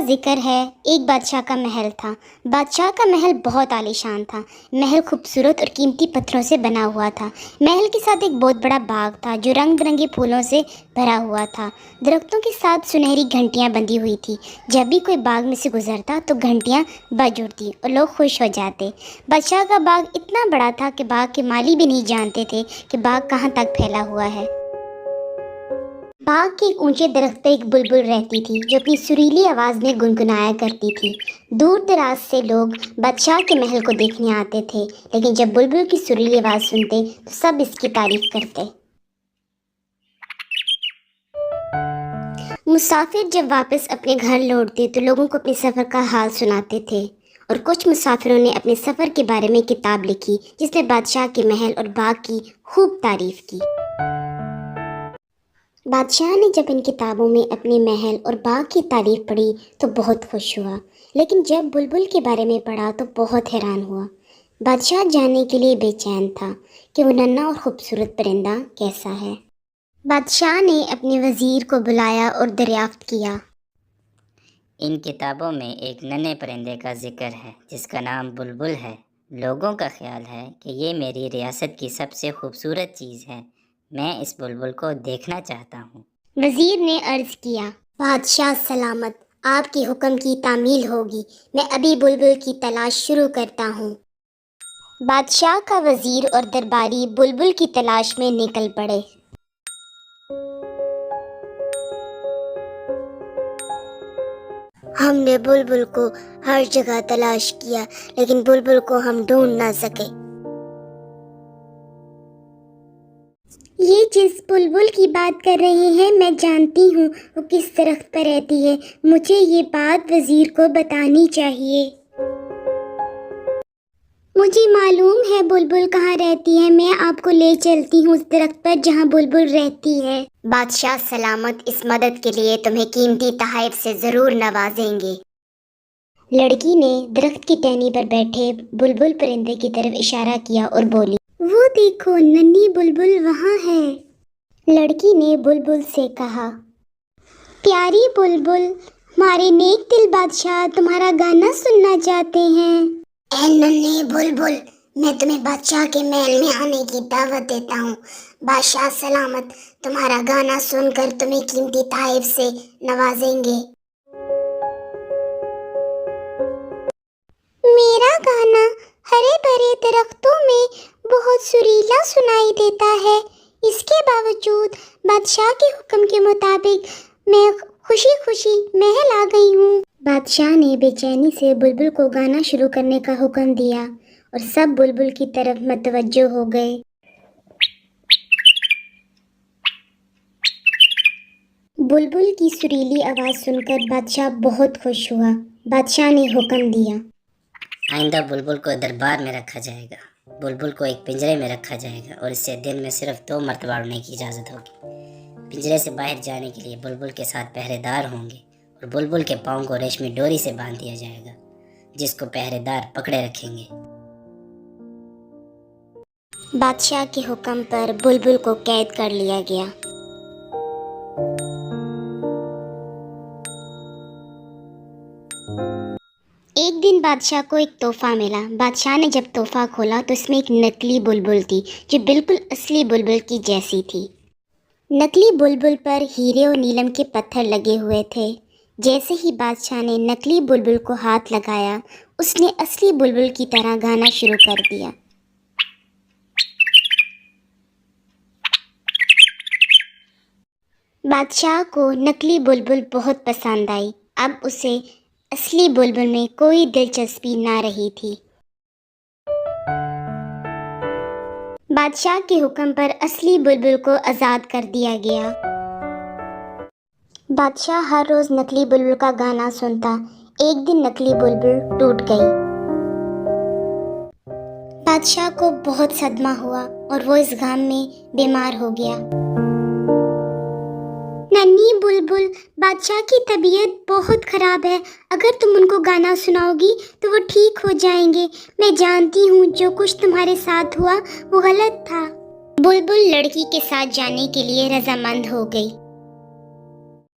ذکر ہے ایک بادشاہ کا محل تھا۔ بادشاہ کا محل بہت عالیشان تھا۔ محل خوبصورت اور قیمتی پتھروں سے بنا ہوا تھا۔ محل کے ساتھ ایک بہت بڑا باغ تھا جو رنگ برنگے پھولوں سے بھرا ہوا تھا۔ درختوں کے ساتھ سنہری گھنٹیاں بندھی ہوئی تھیں۔ جب بھی کوئی باغ میں سے گزرتا تو گھنٹیاں بج اٹھتی اور لوگ خوش ہو جاتے۔ بادشاہ کا باغ اتنا بڑا تھا کہ باغ کے مالی بھی نہیں جانتے تھے کہ باغ کہاں تک پھیلا ہوا ہے۔ باغ کے ایک اونچے درخت پر ایک بلبل رہتی تھی جو اپنی سریلی آواز میں گنگنایا کرتی تھی۔ دور دراز سے لوگ بادشاہ کے محل کو دیکھنے آتے تھے، لیکن جب بلبل کی سریلی آواز سنتے تو سب اس کی تعریف کرتے۔ مسافر جب واپس اپنے گھر لوٹتے تو لوگوں کو اپنے سفر کا حال سناتے تھے، اور کچھ مسافروں نے اپنے سفر کے بارے میں کتاب لکھی جس میں بادشاہ کے محل اور باغ کی خوب تعریف کی۔ بادشاہ نے جب ان کتابوں میں اپنے محل اور باغ کی تعریف پڑھی تو بہت خوش ہوا، لیکن جب بلبل کے بارے میں پڑھا تو بہت حیران ہوا۔ بادشاہ جاننے کے لیے بے چین تھا کہ وہ ننھا اور خوبصورت پرندہ کیسا ہے۔ بادشاہ نے اپنے وزیر کو بلایا اور دریافت کیا۔ ان کتابوں میں ایک ننھے پرندے کا ذکر ہے جس کا نام بلبل ہے۔ لوگوں کا خیال ہے کہ یہ میری ریاست کی سب سے خوبصورت چیز ہے۔ میں اس بلبل کو دیکھنا چاہتا ہوں۔ وزیر نے عرض کیا، بادشاہ سلامت، آپ کے حکم کی تعمیل ہوگی۔ میں ابھی بلبل کی تلاش شروع کرتا ہوں۔ بادشاہ کا وزیر اور درباری بلبل کی تلاش میں نکل پڑے۔ ہم نے بلبل کو ہر جگہ تلاش کیا، لیکن بلبل کو ہم ڈھونڈ نہ سکے۔ یہ جس بلبل کی بات کر رہے ہیں میں جانتی ہوں وہ کس درخت پر رہتی ہے۔ مجھے یہ بات وزیر کو بتانی چاہیے۔ مجھے معلوم ہے بلبل کہاں رہتی ہے، میں آپ کو لے چلتی ہوں اس درخت پر جہاں بلبل رہتی ہے۔ بادشاہ سلامت، اس مدد کے لیے تمہیں قیمتی تحائف سے ضرور نوازیں گے۔ لڑکی نے درخت کی ٹہنی پر بیٹھے بلبل پرندے کی طرف اشارہ کیا اور بولی، وہ دیکھو ننھی بلبل وہاں ہے۔ لڑکی نے بلبل سے کہا، پیاری بلبل، ہمارے نیک دل بادشاہ تمہارا گانا سننا چاہتے ہیں۔ اے ننھی بلبل، میں تمہیں بادشاہ کے محل میں آنے کی دعوت دیتا ہوں۔ بادشاہ سلامت تمہارا گانا سن کر تمہیں قیمتی تحائف سے نوازیں گے۔ میرا گانا ہرے بھرے درختوں میں بہت سریلا سنائی دیتا ہے، اس کے باوجود بادشاہ کے حکم کے مطابق میں خوشی خوشی محل آ گئی ہوں۔ بادشاہ نے بے چینی سے بلبل کو گانا شروع کرنے کا حکم دیا اور سب بلبل کی طرف متوجہ ہو گئے۔ بلبل کی سریلی آواز سن کر بادشاہ بہت خوش ہوا۔ بادشاہ نے حکم دیا، آئندہ بلبل کو دربار میں رکھا جائے گا۔ بلبل کو ایک پنجرے میں رکھا جائے گا اور اسے دن میں صرف 2 مرتبہ اڑنے کی اجازت ہوگی۔ پنجرے سے باہر جانے کے لیے بلبل کے ساتھ پہرے دار ہوں گے اور بلبل کے پاؤں کو ریشمی ڈوری سے باندھ دیا جائے گا جس کو پہرے دار پکڑے رکھیں گے۔ بادشاہ کے حکم پر بلبل کو قید کر لیا گیا۔ ایک دن بادشاہ کو ایک تحفہ ملا۔ بادشاہ نے جب تحفہ کھولا تو اس میں ایک نکلی بلبل تھی جو بالکل اصلی بلبل کی جیسی تھی۔ نکلی بلبل پر ہیرے اور نیلم کے پتھر لگے ہوئے تھے۔ جیسے ہی بادشاہ نے نکلی بلبل کو ہاتھ لگایا، اس نے اصلی بلبل کی طرح گانا شروع کر دیا۔ بادشاہ کو نکلی بلبل بہت پسند آئی۔ اب اسے اصلی بلبل میں کوئی دلچسپی نہ رہی تھی۔ بادشاہ کے حکم پر اصلی بلبل کو آزاد کر دیا گیا۔ بادشاہ ہر روز نکلی بلبل کا گانا سنتا۔ ایک دن نکلی بلبل ٹوٹ گئی۔ بادشاہ کو بہت صدمہ ہوا اور وہ اس غم میں بیمار ہو گیا۔ ننھی بلبل، بادشاہ کی طبیعت بہت خراب ہے، اگر تم ان کو گانا سناؤ گی تو وہ ٹھیک ہو جائیں گے۔ میں جانتی ہوں جو کچھ تمہارے ساتھ ہوا وہ غلط تھا۔ بلبل لڑکی کے ساتھ جانے کے لیے رضامند ہو گئی۔